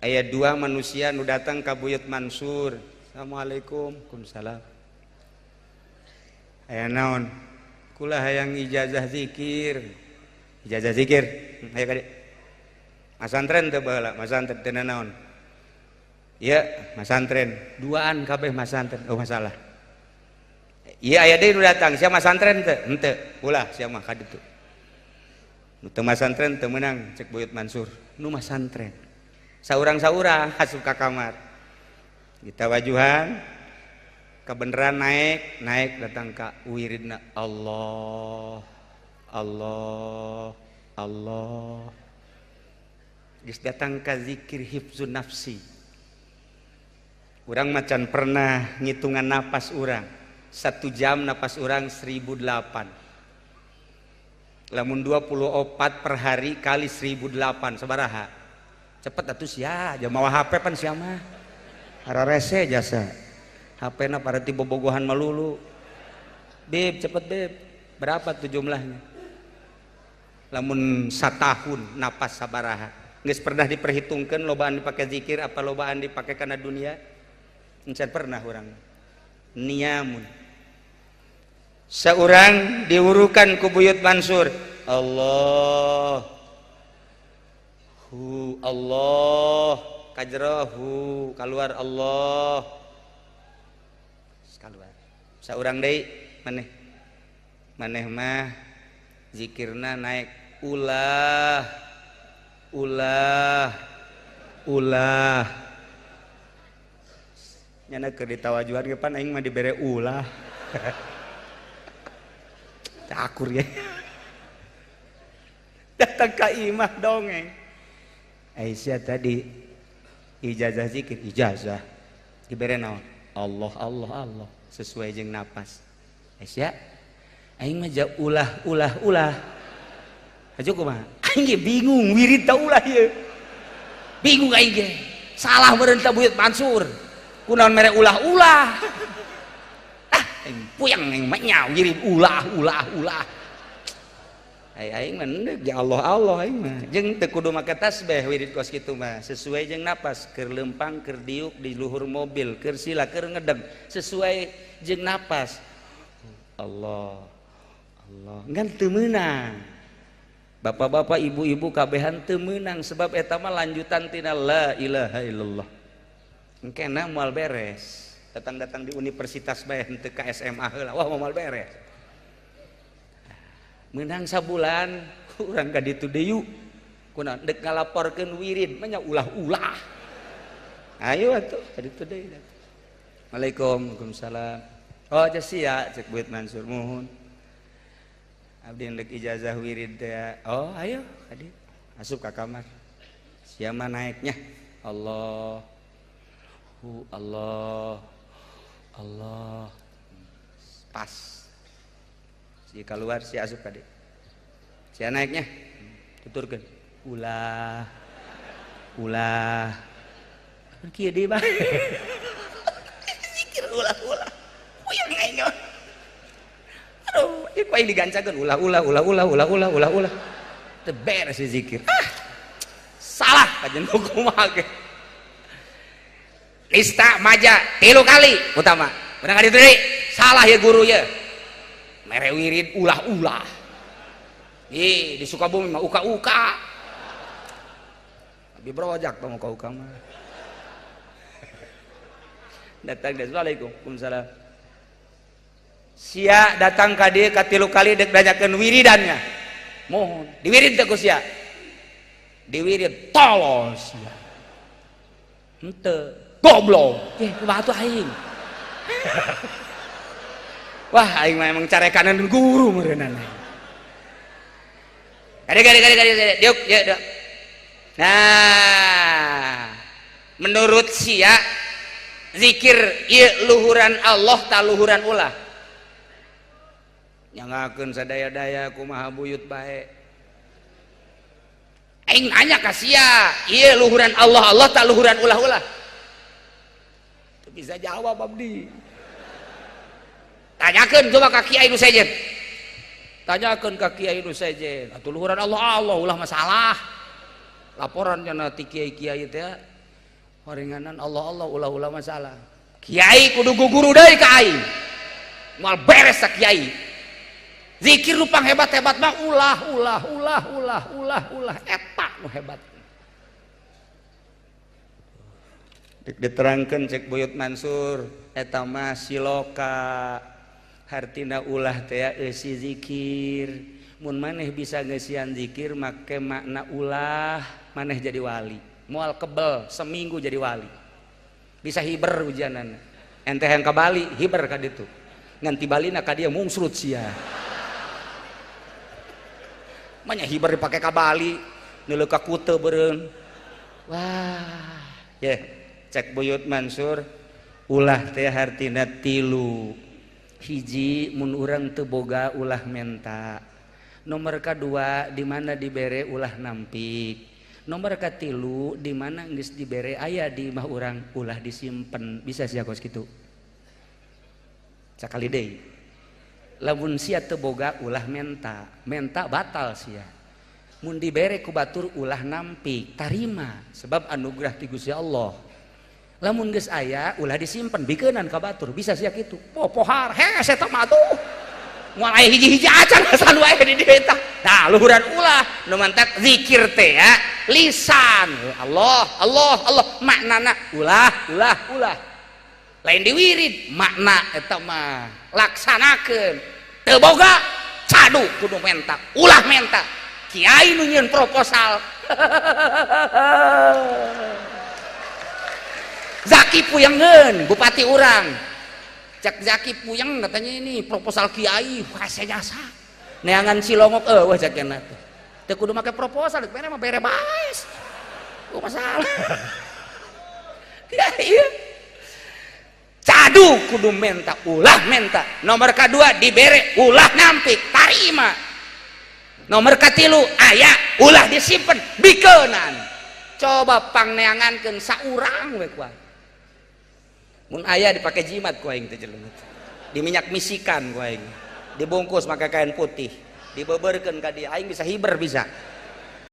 Aya dua manusia nu datang ka Buyut Mansur. Assalamualaikum. Waalaikumsalam. Aya naon? Kula hayang ijazah zikir. Ijazah zikir. Aya ka dieu. Masantren teu baheula, masantren teu naon. Iya, masantren. Duaan kabeh masantren. Oh masalah. Iya aya deui nu datang, sia masantren teu? Henteu. Ulah sia mah ka ditu. Nu teu masantren teu meunang cek Buyut Mansur. Nu masantren. Saurang-saurang asup ka kamar. Ditawajuhan kebeneran naik datang ka wiridna Allah Allah Allah. Geus datang ka zikir hifzun nafsi. Urang macan pernah ngitungan napas urang. 1 jam napas urang 1008. Lamun 24 per hari kali 1008 sabaraha? Cepet atuh sia, aja mawa HP pan sia mah. Hararese jasa. HP-na parati bobogohan malulu. Beb, cepet beb. Berapa tuh jumlahnya? Lamun satahun napas sabaraha? Geus pernah diperhitungkeun lobaan dipake zikir apa lobaan dipake kana dunia? Encan pernah urang. Niamun. Seorang diurukan ku Buyut Mansur. Allah Allah kajrohu keluar Allah keluar. Seorang deui maneh mah zikirna naik ulah nyana keur ditawajuhan ge pan aing mah dibere ulah. Akur ya. Datang ka imah dongeng. Aisyah tadi ijazah zikir, ijazah dibere naon? Allah Allah Allah sesuai jeung napas. Aisyah aing mah ja ulah. Aja kumaha? Aing ge bingung wirid ta ulah ieu. Bingung aing ge. Salah meureun ta Buyut Mansur. Kunaon mere ulah. Puyang yang nya wirid ulah. Aing mah endeg ya Allah aing mah. Jeung teu kudu make tasbih wirid kos kitu mah. Sesuai jeung napas, keur lempang, keur diuk di luhur mobil, keur sila, keur ngedeg, sesuai jeung napas. Allah. Ngan teu meunang. Bapak-bapak, ibu-ibu kabehan teu meunang sebab eta mah lanjutan tina la ilaha illallah. Engkena moal beres. Datang di universitas bae henteu ka SMA heula wah moal beres. Meunang sabulan urang ka ditu deui kunaon deuk ngalaporkeun wirid mah nya ulah. Ayo atuh ka ditu deui. Waalaikumsalam. Oh sia cek Buyut Mansur muhun. Abdi hendak ijazah wirid teh. Oh ayo adi asup ka kamar. Sia mah naiknya Allah pas si keluar si asup kade si naiknya tuturkeun ulah kieu deui bah zikir ulah puyeng aing aduh ieu aing digancakeun ulah teu beres si zikir salah kajen kumaha ge Ista maja 3 kali utama. Benar kali tadi salah ya guru ya. Mere wirid ulah. Di Sukabumi mah uka. Abi brojak tong uka mah. Datang deh. Waalaikumsalam. Sia datang ka dieu ka 3 kali dek danyakeun wiridannya. Mohon diwirid teh ku sia. Diwirid tolos sia. Henteu goblok. Kumaha atuh aing? Wah, aing mah emang carekanan guru meureunana. Gade. Diuk. Nah, menurut sia zikir ieu luhuran Allah ta luhuran ulah. Nyangakeun sadaya-daya kumaha buyut bae. Aing nanya ka sia, ieu luhuran Allah ta luhuran ulah. Bisa jawab abdi. Tanyakeun coba ka Kiai nu sejen. Tanyakeun ka Kiai nu sejen. Atuh luhuran Allah ulah masalah. Laporan cenah ti kiai-kiai teh horenganan Allah ulah masalah kiai kudu guguru deui ka aing moal beres sa kiai zikir nu panghebat-hebat mah ulah eta nu hebat diterangkeun cek Buyut Mansur eta mah siloka hartina ulah teh eusi zikir mun maneh bisa ngeusian zikir make makna ulah maneh jadi wali moal kebel seminggu jadi wali bisa hiber hujanan ente yang ke Bali hiber ka ditu nganti balina ka dia mungsrut sia manya hiber dipake ka Bali neuleuh ka Kute beureun wah ye cek Buyut Mansur ulah teh hartina tilu hiji mun urang teu boga ulah menta nomor kedua di mana dibere ulah nampik nomor katilu di mana geus dibere aya di imah urang ulah disimpen bisa sia kos kitu sakali deui lamun sia teu boga ulah menta batal sia mun dibere ku batur ulah nampik tarima sebab anugerah ti Gusti Allah lamun geus aya ulah disimpen bikeunnan ka batur bisa sia kitu pohar he eta mah atuh moal aya hiji-hiji acan asal wae di dieu tah nah luhuran ulah nu mantak zikir teh ya lisan Allah maknana ulah lain diwirid makna eta mah laksanakeun teu boga cadu kudu menta ulah menta kiai nu nyieun proposal Zaki Puyenggeun bupati urang cek Zaki Puyeng katanya ini proposal kiai kasih jasa neangan Cilongok wah cekna teu kudu make proposal bere mah bere baes masalah ya iya cadu kudu menta ulah menta nomor kedua dibere ulah nampik tarima nomor katilu aya ulah disimpen bikeunnan coba pangneangankeun saurang we kuat mun aya dipake jimat ku aing teh jelema di minyak misikan ku aing dibungkus make kain putih dibeberkeun ka dia aing bisa hiber bisa